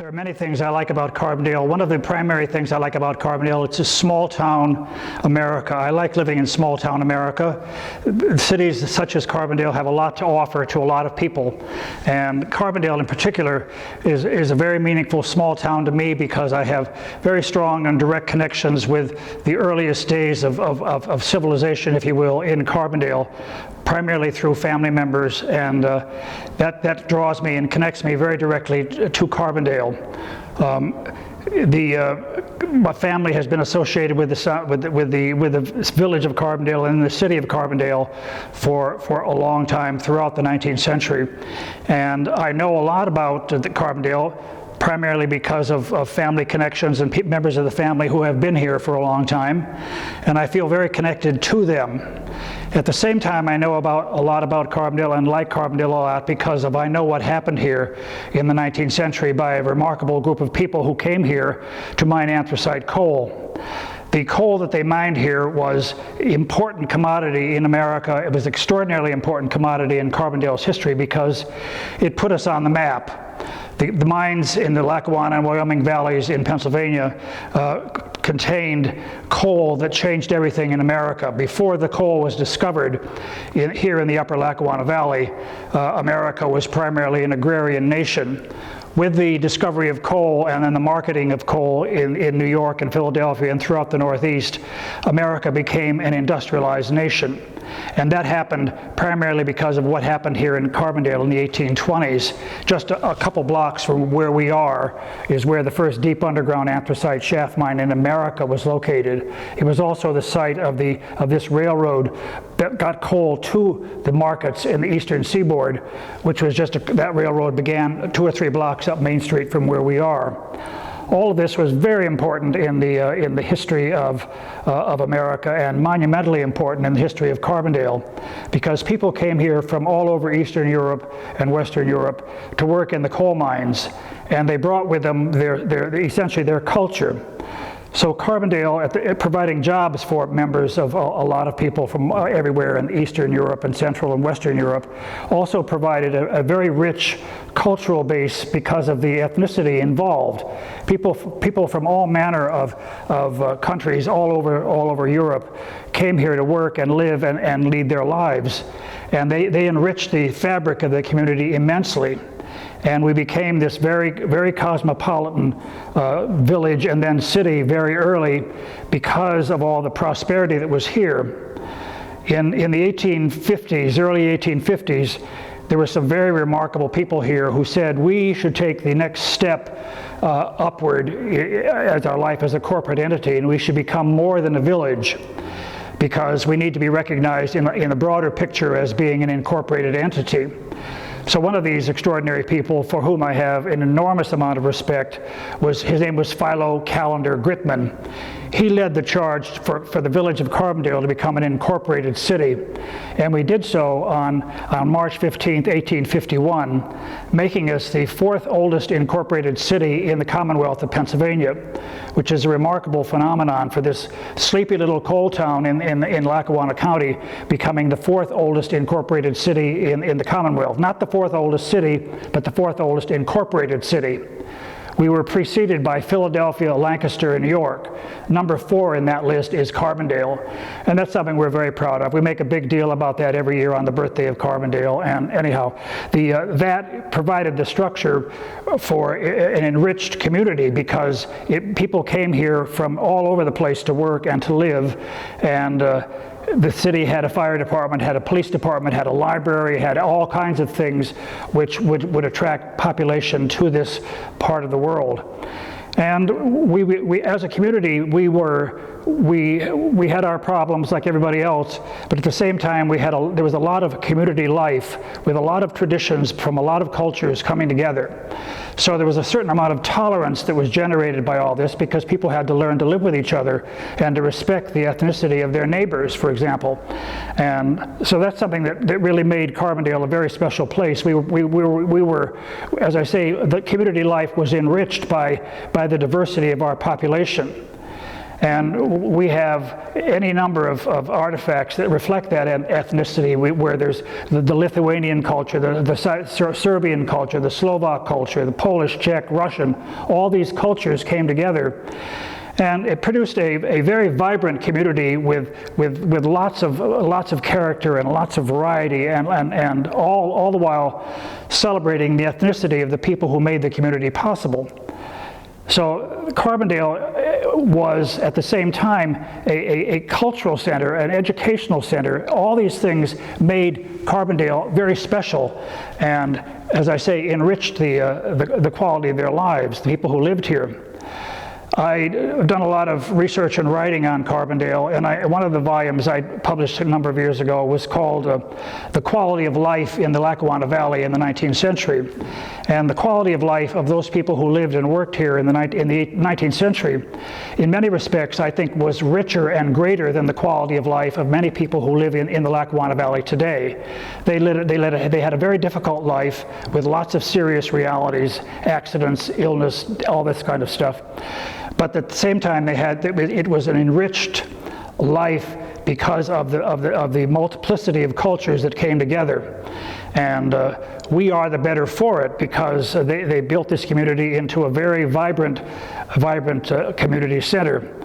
There are many things I like about Carbondale. One of the primary things I like about Carbondale, it's a small town America. I like living in small town America. Cities such as Carbondale have a lot to offer to a lot of people. And Carbondale in particular is a very meaningful small town to me because I have very strong and direct connections with the earliest days of civilization, if you will, in Carbondale, primarily through family members, and that draws me and connects me very directly to Carbondale. My family has been associated with the village of Carbondale and the city of Carbondale for a long time throughout the 19th century, and I know a lot about Carbondale primarily because of family connections and members of the family who have been here for a long time, and I feel very connected to them. At the same time, I know a lot about Carbondale and like Carbondale a lot because I know what happened here in the 19th century by a remarkable group of people who came here to mine anthracite coal. The coal that they mined here was an important commodity in America. It was an extraordinarily important commodity in Carbondale's history because it put us on the map. The mines in the Lackawanna and Wyoming valleys in Pennsylvania contained coal that changed everything in America. Before the coal was discovered here in the upper Lackawanna Valley, America was primarily an agrarian nation. With the discovery of coal and then the marketing of coal in New York and Philadelphia and throughout the Northeast, America became an industrialized nation. And that happened primarily because of what happened here in Carbondale in the 1820s. Just a couple blocks from where we are is where the first deep underground anthracite shaft mine in America was located. It was also the site of this railroad that got coal to the markets in the eastern seaboard, which was that railroad began 2 or 3 blocks up Main Street from where we are. All of this was very important in the history of America and monumentally important in the history of Carbondale because people came here from all over Eastern Europe and Western Europe to work in the coal mines, and they brought with them essentially their culture. So Carbondale, providing jobs for members of a lot of people from everywhere in Eastern Europe and Central and Western Europe, also provided a very rich cultural base because of the ethnicity involved. People from all manner of countries all over Europe came here to work and live and lead their lives, and they enriched the fabric of the community immensely. And we became this very, very cosmopolitan village and then city very early because of all the prosperity that was here. In the 1850s, early 1850s, there were some very remarkable people here who said we should take the next step upward as our life as a corporate entity, and we should become more than a village because we need to be recognized in the broader picture as being an incorporated entity. So one of these extraordinary people for whom I have an enormous amount of respect his name was Philo Callender Gritman. He led the charge for the village of Carbondale to become an incorporated city. And we did so on March 15th, 1851, making us the 4th oldest incorporated city in the Commonwealth of Pennsylvania, which is a remarkable phenomenon for this sleepy little coal town in Lackawanna County becoming the 4th oldest incorporated city in the Commonwealth. Not the 4th oldest city, but the 4th oldest incorporated city. We were preceded by Philadelphia, Lancaster, and New York. Number 4 in that list is Carbondale, and that's something we're very proud of. We make a big deal about that every year on the birthday of Carbondale, and anyhow, that provided the structure for an enriched community because people came here from all over the place to work and to live, and the city had a fire department, had a police department, had a library, had all kinds of things which would attract population to this part of the world. And we as a community, we had our problems like everybody else, but at the same time there was a lot of community life with a lot of traditions from a lot of cultures coming together. So there was a certain amount of tolerance that was generated by all this because people had to learn to live with each other and to respect the ethnicity of their neighbors, for example. And so that's something that really made Carbondale a very special place. We were, as I say, the community life was enriched by the diversity of our population. And we have any number of artifacts that reflect that ethnicity, where there's the Lithuanian culture, the Serbian culture, the Slovak culture, the Polish, Czech, Russian. All these cultures came together, and it produced a very vibrant community with lots of character and lots of variety, and all the while celebrating the ethnicity of the people who made the community possible. So Carbondale was at the same time a cultural center, an educational center. All these things made Carbondale very special, and as I say, enriched the quality of their lives, the people who lived here. I've done a lot of research and writing on Carbondale, and one of the volumes I published a number of years ago was called The Quality of Life in the Lackawanna Valley in the 19th Century. And the quality of life of those people who lived and worked here in the 19th century, in many respects, I think was richer and greater than the quality of life of many people who live in the Lackawanna Valley today. They had a very difficult life with lots of serious realities, accidents, illness, all this kind of stuff. But at the same time, it was an enriched life because of the multiplicity of cultures that came together. And we are the better for it, because they built this community into a very vibrant community center.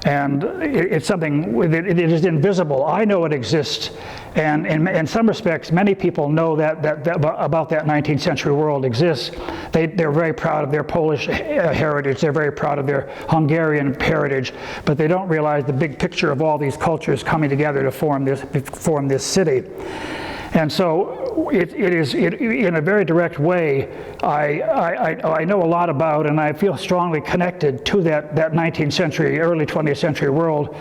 And it's something it is invisible. I know it exists, and in some respects, many people know that about that 19th century world exists. They're very proud of their Polish heritage. They're very proud of their Hungarian heritage, but they don't realize the big picture of all these cultures coming together to form this city. And so it is in a very direct way, I know a lot about, and I feel strongly connected to that 19th century, early 20th century world,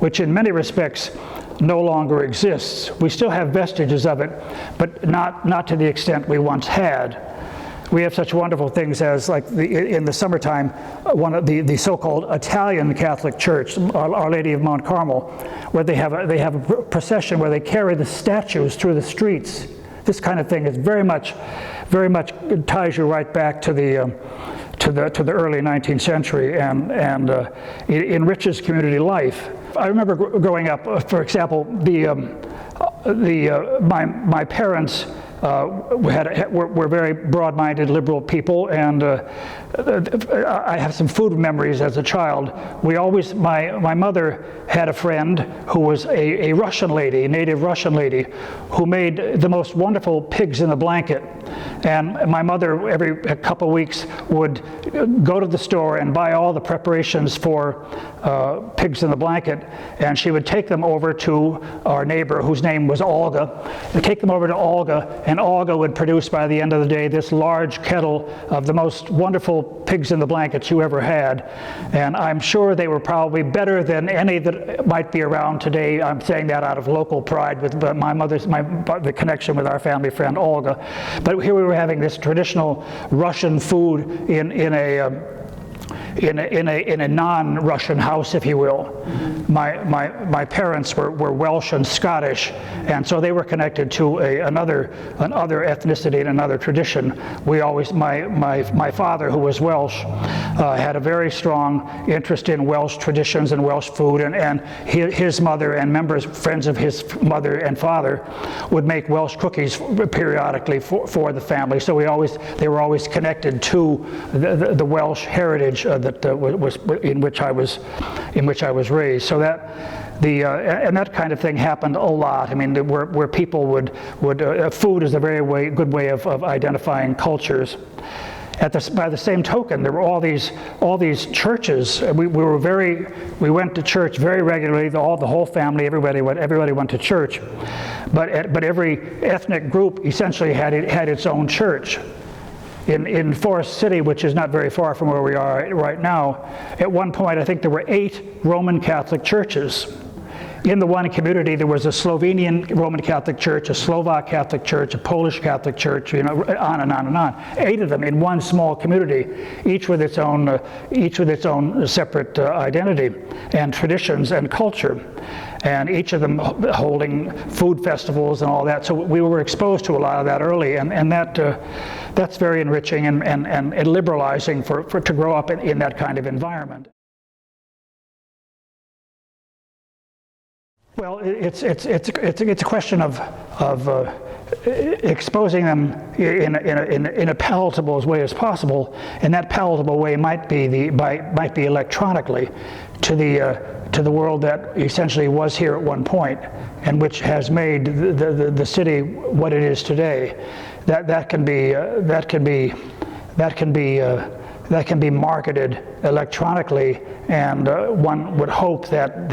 which in many respects no longer exists. We still have vestiges of it, but not to the extent we once had. We have such wonderful things as, like in the summertime, one of the so-called Italian Catholic Church, Our Lady of Mount Carmel, where they have a procession where they carry the statues through the streets. This kind of thing is very much ties you right back to the early 19th century, and it enriches community life. I remember growing up, for example, my parents were very broad-minded, liberal people, and I have some food memories as a child. My mother had a friend who was a Russian lady, a native Russian lady, who made the most wonderful pigs in a blanket. And my mother, every couple of weeks, would go to the store and buy all the preparations for pigs in the blanket, and she would take them over to our neighbor, whose name was Olga, and take them over to Olga, and Olga would produce, by the end of the day, this large kettle of the most wonderful pigs in the blankets you ever had. And I'm sure they were probably better than any that might be around today. I'm saying that out of local pride with the connection with our family friend Olga. But here we were having this traditional Russian food in a non-Russian house, if you will. My parents were Welsh and Scottish, and so they were connected to another ethnicity and another tradition. My father, who was Welsh, had a very strong interest in Welsh traditions and Welsh food, and his mother and friends of his mother and father would make Welsh cookies periodically for the family. So they were always connected to the Welsh heritage that was in which I was raised. So and that kind of thing happened a lot. I mean, where people would food is a very good way of identifying cultures. By the same token, there were all these churches. We went to church very regularly. The whole family, everybody went to church. But every ethnic group essentially had its own church. In Forest City, which is not very far from where we are right now, at one point I think there were 8 Roman Catholic churches. In the one community, there was a Slovenian Roman Catholic church, a Slovak Catholic church, a Polish Catholic church, on and on and on. 8 of them in one small community, each with its own separate identity and traditions and culture, and each of them holding food festivals and all that. So we were exposed to a lot of that early, and that's very enriching and liberalizing to grow up in that kind of environment. Well, it's a question of exposing them in a palatable way as possible, and that palatable way might be electronically to the world that essentially was here at one point, and which has made the city what it is today. That can be marketed electronically, and one would hope that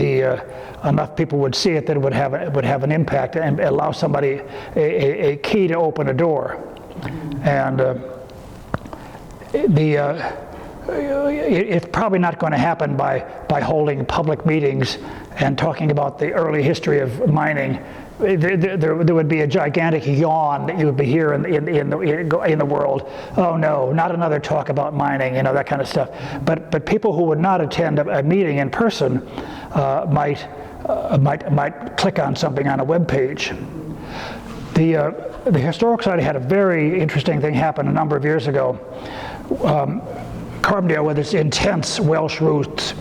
enough people would see it that it would have an impact and allow somebody a key to open a door. And it's probably not going to happen by holding public meetings and talking about the early history of mining. There would be a gigantic yawn that you would be here in the world. Oh no, not another talk about mining, that kind of stuff. But people who would not attend a meeting in person might click on something on a web page. The Historical Society had a very interesting thing happen a number of years ago. Carbondale, with its intense Welsh roots,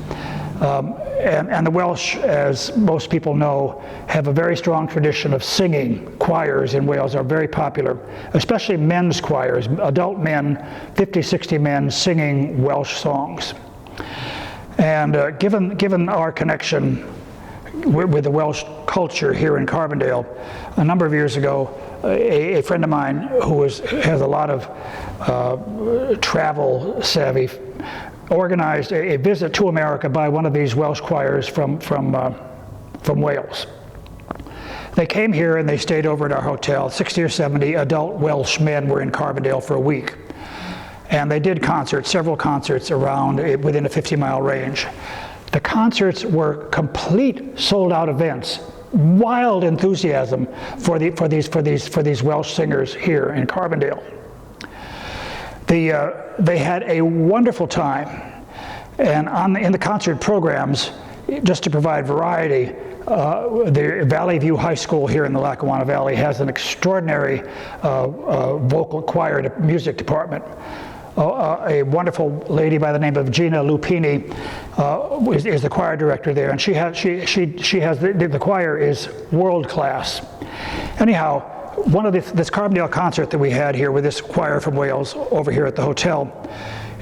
and the Welsh, as most people know, have a very strong tradition of singing. Choirs in Wales are very popular, especially men's choirs, adult men, 50, 60 men singing Welsh songs. And given our connection with the Welsh culture here in Carbondale, a number of years ago, a friend of mine who has a lot of travel savvy organized a visit to America by one of these Welsh choirs from Wales. They came here and they stayed over at our hotel. 60 or 70 adult Welsh men were in Carbondale for a week. And they did concerts, several concerts around within a 50-mile range. The concerts were complete sold-out events. Wild enthusiasm for these Welsh singers here in Carbondale. They had a wonderful time, and in the concert programs, just to provide variety, the Valley View High School here in the Lackawanna Valley has an extraordinary vocal choir music department. A wonderful lady by the name of Gina Lupini is the choir director there, and the choir is world class. Anyhow, one of this Carbondale concert that we had here with this choir from Wales over here at the hotel,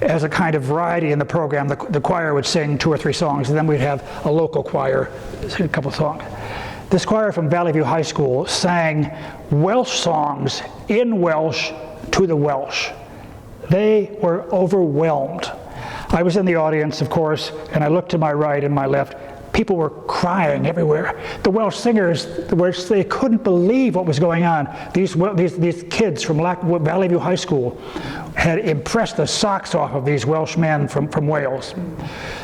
as a kind of variety in the program, the choir would sing 2 or 3 songs, and then we'd have a local choir sing a couple of songs. This choir from Valley View High School sang Welsh songs in Welsh to the Welsh. They were overwhelmed. I was in the audience, of course, and I looked to my right and my left. People were crying everywhere. The Welsh singers, they couldn't believe what was going on. These kids from Valley View High School had impressed the socks off of these Welsh men from Wales.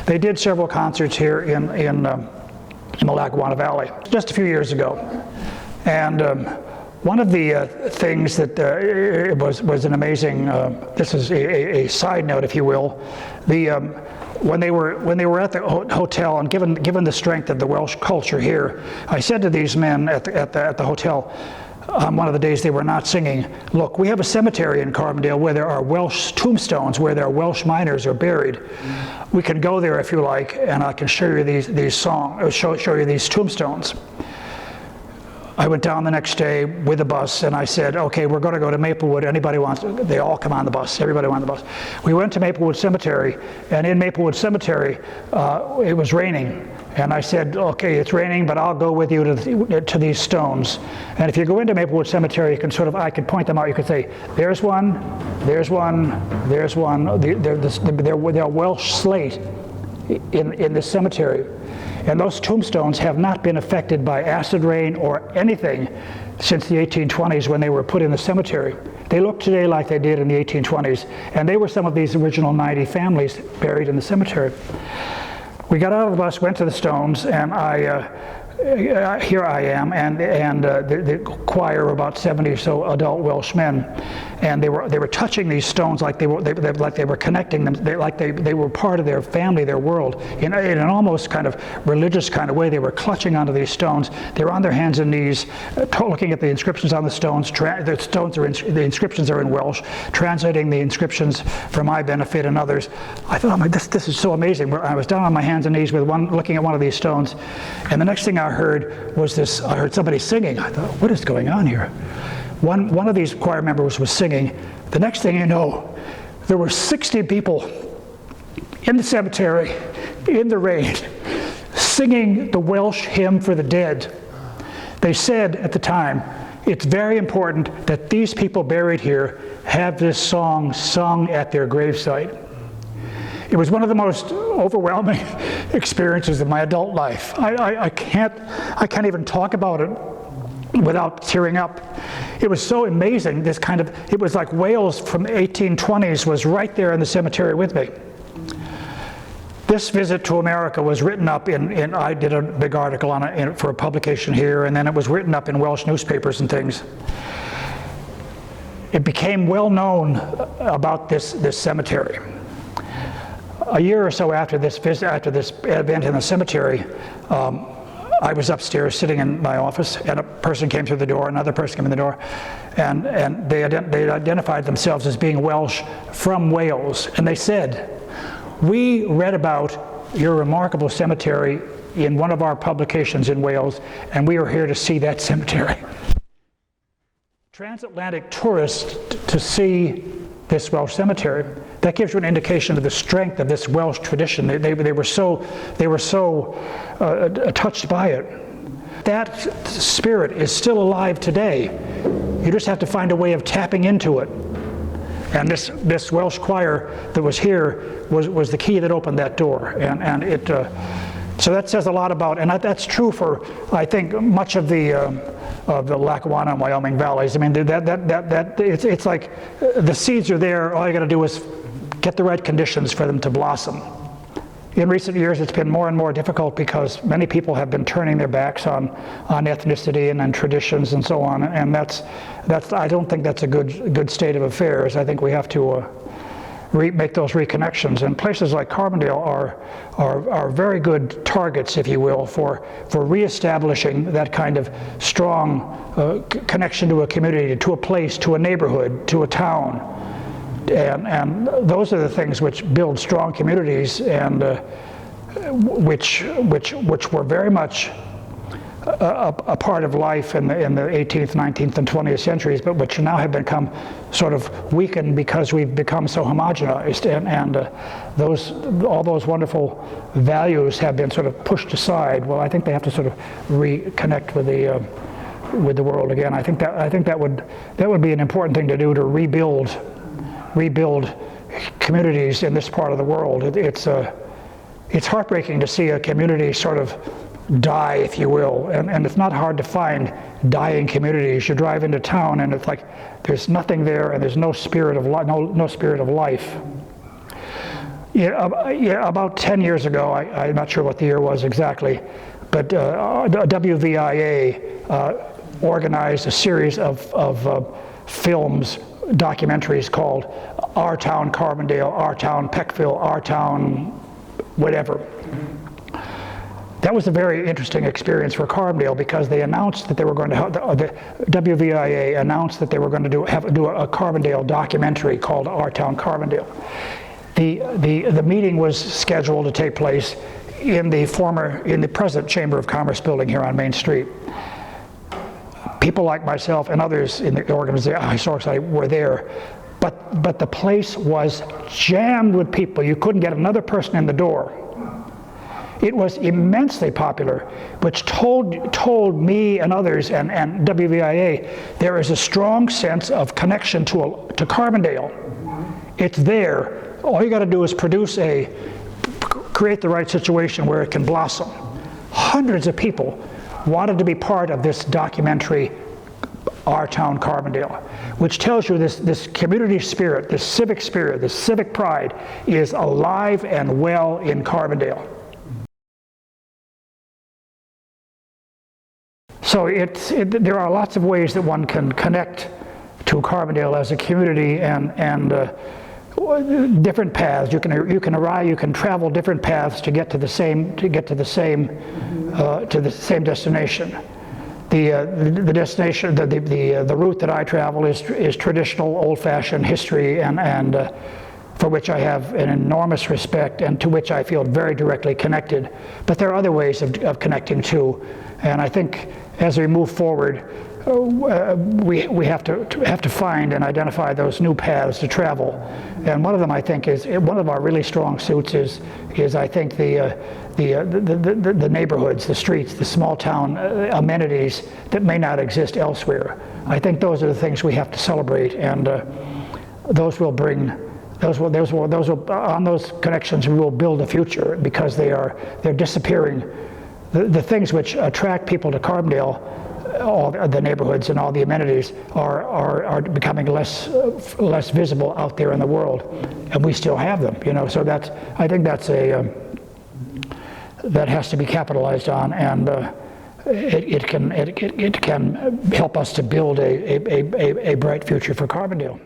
They did several concerts here in the Lackawanna Valley just a few years ago. And one of the things that was an amazing, this is a side note, if you will, when they were at the hotel, and given the strength of the Welsh culture here, I said to these men at the hotel on one of the days they were not singing, look, we have a cemetery in Carbondale where there are Welsh tombstones, where their Welsh miners are buried. We can go there if you like, and I can show you show you these tombstones. I went down the next day with a bus, and I said, okay, we're going to go to Maplewood. Anybody wants to? They all come on the bus. Everybody went on the bus. We went to Maplewood Cemetery, and in Maplewood Cemetery, it was raining. And I said, okay, it's raining, but I'll go with you to these stones. And if you go into Maplewood Cemetery, you can I could point them out. You could say, there's one, there's one, there's one. They're Welsh slate in this cemetery. And those tombstones have not been affected by acid rain or anything since the 1820s when they were put in the cemetery. They look today like they did in the 1820s, and they were some of these original 90 families buried in the cemetery. We got out of the bus, went to the stones, and here I am, and the choir, about 70 or so adult Welsh men, and they were touching these stones like they were connecting them, like they were part of their family, their world, in an almost kind of religious kind of way. They were clutching onto these stones. They were on their hands and knees, looking at the inscriptions on the stones. The inscriptions are in Welsh, translating the inscriptions for my benefit and others. I thought, this is so amazing. I was down on my hands and knees looking at one of these stones, and the next thing I heard was this, I heard somebody singing. I thought, what is going on here? One of these choir members was singing. The next thing you know, there were 60 people in the cemetery, in the rain, singing the Welsh hymn for the dead. They said at the time, it's very important that these people buried here have this song sung at their gravesite. It was one of the most overwhelming experiences of my adult life. I can't even talk about it without tearing up. It was so amazing, this kind of, it was like Wales from the 1820s was right there in the cemetery with me. This visit to America was written up in I did a big article on it for a publication here, and then it was written up in Welsh newspapers and things. It became well known about this cemetery. A year or so after this visit, after this event in the cemetery, I was upstairs sitting in my office, and a person came through the door, another person came in the door, and they identified themselves as being Welsh from Wales, and they said, "We read about your remarkable cemetery in one of our publications in Wales, and we are here to see that cemetery." Transatlantic tourists to see this Welsh cemetery. That gives you an indication of the strength of this Welsh tradition. They were so touched by it. That spirit is still alive today. You just have to find a way of tapping into it. And this Welsh choir that was here was the key that opened that door. And it so that says a lot about, and that's true for, I think, much of the Lackawanna and Wyoming valleys. I mean, it's like the seeds are there. All you got to do is get the right conditions for them to blossom. In recent years, it's been more and more difficult because many people have been turning their backs on ethnicity and traditions and so on. And that's I don't think that's a good state of affairs. I think we have to make those reconnections. And places like Carbondale are very good targets, if you will, for reestablishing that kind of strong connection to a community, to a place, to a neighborhood, to a town. And those are the things which build strong communities, and which were very much a part of life in the 18th, 19th, and 20th centuries, but which now have become sort of weakened because we've become so homogenized, and all those wonderful values have been sort of pushed aside. Well, I think they have to sort of reconnect with the world again. I think that would be an important thing to do, to rebuild communities in this part of the world. It's heartbreaking to see a community sort of die, if you will, and it's not hard to find dying communities. You drive into town and it's like there's nothing there, and there's no spirit of no spirit of life. About 10 years ago, I'm not sure what the year was exactly, but WVIA organized a series of films, documentaries called Our Town Carbondale, Our Town Peckville, Our Town whatever. That was a very interesting experience for Carbondale because they announced that they were going to the WVIA announced that they were going to do a Carbondale documentary called Our Town Carbondale. The meeting was scheduled to take place in the present Chamber of Commerce building here on Main Street. People like myself and others in the organization, Historical Society, were there, but the place was jammed with people. You couldn't get another person in the door. It was immensely popular, which told me and others and WVIA there is a strong sense of connection to Carbondale. It's there. All you got to do is create the right situation where it can blossom. Hundreds of people wanted to be part of this documentary, Our Town Carbondale, which tells you this community spirit, this civic pride is alive and well in Carbondale. So there are lots of ways that one can connect to Carbondale as a community, and different paths. You can travel different paths to get to the same destination. The destination, the route that I travel is traditional, old-fashioned history, and for which I have an enormous respect and to which I feel very directly connected. But there are other ways of connecting too, And I think as we move forward, we have to find and identify those new paths to travel. And one of them, I think, is one of our really strong suits is I think the neighborhoods, the streets, the small town amenities that may not exist elsewhere. I think those are the things we have to celebrate, and those will bring. On those connections we will build a future, because they're disappearing. The things which attract people to Carbondale, all the neighborhoods and all the amenities, are becoming less visible out there in the world, and we still have them. So I think that has to be capitalized on, and it can help us to build a bright future for Carbondale.